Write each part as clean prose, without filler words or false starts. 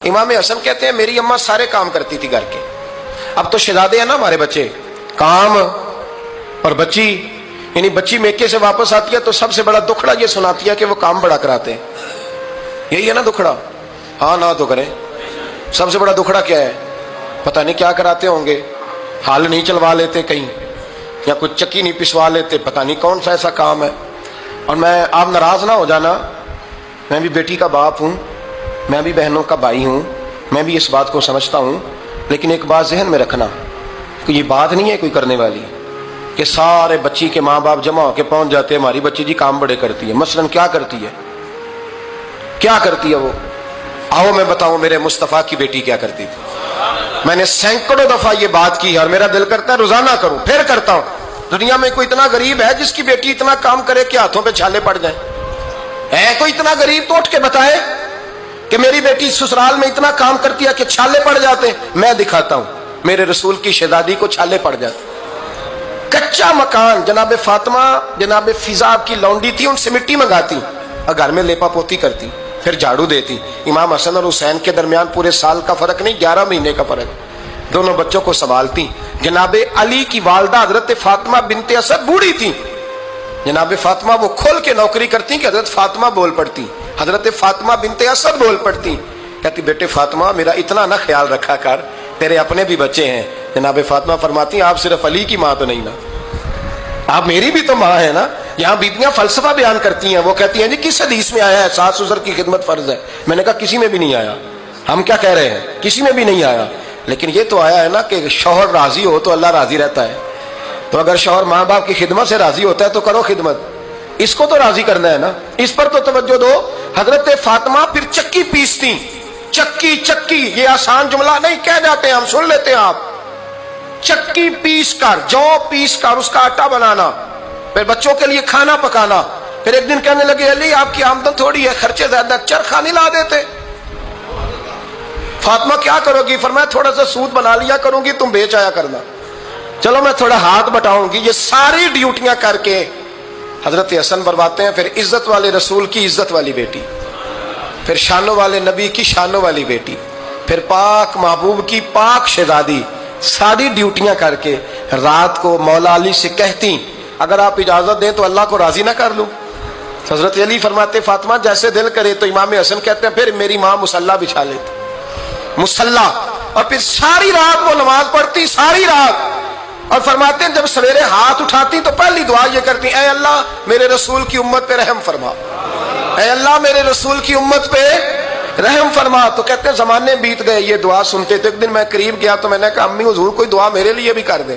امام حسن کہتے ہیں میری اماں سارے کام کرتی تھی گھر کے. اب تو شہزادے ہیں نا ہمارے بچے, کام اور بچی, یعنی بچی میکے سے واپس آتی ہے تو سب سے بڑا دکھڑا یہ سناتی ہے کہ وہ کام بڑا کراتے ہیں. یہی ہے نا دکھڑا؟ ہاں نہ تو کریں. سب سے بڑا دکھڑا کیا ہے؟ پتہ نہیں کیا کراتے ہوں گے, ہال نہیں چلوا لیتے کہیں, یا کچھ چکی نہیں پسوا لیتے, پتہ نہیں کون سا ایسا کام ہے. اور آپ ناراض نہ ہو جانا, میں بھی بیٹی کا باپ ہوں, میں بھی بہنوں کا بھائی ہوں, میں بھی اس بات کو سمجھتا ہوں, لیکن ایک بات ذہن میں رکھنا کہ یہ بات نہیں ہے کوئی کرنے والی کہ سارے بچی کے ماں باپ جمع ہو کے پہنچ جاتے ہیں ہماری بچی جی کام بڑے کرتی ہے. مثلاً کیا کرتی ہے, کیا کرتی ہے وہ؟ آؤ میں بتاؤں میرے مصطفیٰ کی بیٹی کیا کرتی تھی. میں نے سینکڑوں دفعہ یہ بات کی اور میرا دل کرتا ہے روزانہ کروں, پھر کرتا ہوں. دنیا میں کوئی اتنا غریب ہے جس کی بیٹی اتنا کام کرے کہ ہاتھوں پہ چھالے پڑ جائیں؟ ہے کوئی اتنا غریب تو اٹھ کے بتائے کہ میری بیٹی سسرال میں اتنا کام کرتی ہے کہ چھالے پڑ جاتے. میں دکھاتا ہوں, میرے رسول کی شہزادی کو چھالے پڑ جاتے. کچا مکان, جناب فاطمہ جناب فضا کی لونڈی تھی, ان سے مٹی منگاتی اور گھر میں لیپا پوتی کرتی, پھر جھاڑو دیتی. امام حسن اور حسین کے درمیان پورے سال کا فرق نہیں, 11 مہینے کا فرق. دونوں بچوں کو سنبھالتی. جناب علی کی والدہ حضرت فاطمہ بنت اسد بوڑھی تھی. جناب فاطمہ وہ کھول کے نوکری کرتی کہ حضرت فاطمہ بول پڑتی. حضرت فاطمہ بنت اسد بول پڑتی, کہتی بیٹے فاطمہ میرا اتنا نہ خیال رکھا کر, تیرے اپنے بھی بچے ہیں. جناب فاطمہ فرماتی آپ صرف علی کی ماں تو نہیں نا, آپ میری بھی تو ماں ہے نا. یہاں بیبیاں فلسفہ بیان کرتی ہیں, وہ کہتی ہیں جی کس حدیث میں آیا ہے ساس سسر کی خدمت فرض ہے؟ میں نے کہا کسی میں بھی نہیں آیا. ہم کیا کہہ رہے ہیں, کسی میں بھی نہیں آیا, لیکن یہ تو آیا ہے نا کہ شوہر راضی ہو تو اللہ راضی رہتا ہے. تو اگر شوہر ماں باپ کی خدمت سے راضی ہوتا ہے تو کرو خدمت, اس کو تو راضی کرنا ہے نا, اس پر تو توجہ دو. حضرت فاطمہ پھر چکی پیستی. چکی چکی یہ آسان جملہ نہیں, کہہ جاتے ہیں ہم, سن لیتے ہیں آپ. چکی پیس کر, جو پیس کر اس کا آٹا بنانا, پھر بچوں کے لیے کھانا پکانا. پھر ایک دن کہنے لگے علی آپ کی آمدن تھوڑی ہے, خرچے زیادہ, چرخا نہیں لا دیتے. فاطمہ کیا کرو گی؟ فرمایا تھوڑا سا سود بنا لیا کروں گی, تم بیچ آیا کرنا. چلو میں تھوڑا ہاتھ بٹاؤں گی. یہ ساری ڈیوٹیاں کر کے حضرت حسن برواتے ہیں. پھر عزت والے رسول کی عزت والی بیٹی, پھر شانوں والے نبی کی شانوں والی بیٹی, پھر پاک محبوب کی پاک شہزادی, ساری ڈیوٹیاں کر کے رات کو مولا علی سے کہتی اگر آپ اجازت دیں تو اللہ کو راضی نہ کر لوں. حضرت علی فرماتے فاطمہ جیسے دل کرے. تو امام حسن کہتے ہیں پھر میری ماں مصلی بچھا لیتی, مصلی, اور پھر ساری رات وہ نماز پڑھتی, ساری رات. اور فرماتے ہیں جب سویرے ہاتھ اٹھاتی تو پہلی دعا یہ کرتی اے اللہ میرے رسول کی امت پہ رحم فرما, اے اللہ میرے رسول کی امت پہ رحم فرما. تو کہتے ہیں زمانے بیت گئے یہ دعا سنتے. تو ایک دن میں قریب گیا تو میں نے کہا امی حضور کوئی دعا میرے لیے بھی کر دیں,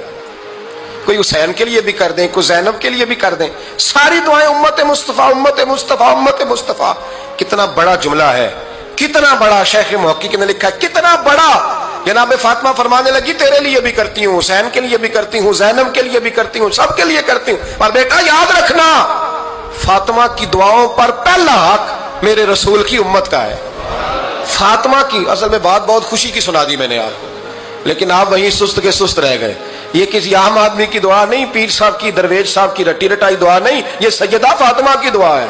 کوئی حسین کے لیے بھی کر دیں, کوئی زینب کے لیے بھی کر دیں. ساری دعائیں امت مصطفیٰ امت مصطفیٰ امت مصطفیٰ. کتنا بڑا جملہ ہے, کتنا بڑا. شیخ محقق نے لکھا ہے کتنا بڑا. جناب فاطمہ فرمانے لگی تیرے لیے بھی کرتی ہوں, حسین کے لیے بھی کرتی ہوں, زینب کے لیے بھی کرتی ہوں, سب کے لیے کرتی ہوں. اور بیٹا یاد رکھنا فاطمہ کی دعاؤں پر پہلا حق میرے رسول کی امت کا ہے. فاطمہ کی اصل میں بات بہت خوشی کی سنا دی میں نے آپ کو, لیکن آپ وہیں سست کے سست رہ گئے. یہ کسی عام آدمی کی دعا نہیں, پیر صاحب کی, درویش صاحب کی رٹی رٹائی دعا نہیں, یہ سیدہ فاطمہ کی دعا ہے.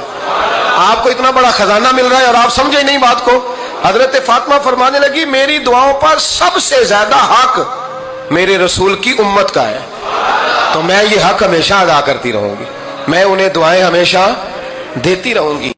آپ کو اتنا بڑا خزانہ مل رہا ہے اور آپ سمجھے نہیں بات کو. حضرت فاطمہ فرمانے لگی میری دعاؤں پر سب سے زیادہ حق میرے رسول کی امت کا ہے, تو میں یہ حق ہمیشہ ادا کرتی رہوں گی, میں انہیں دعائیں ہمیشہ دیتی رہوں گی.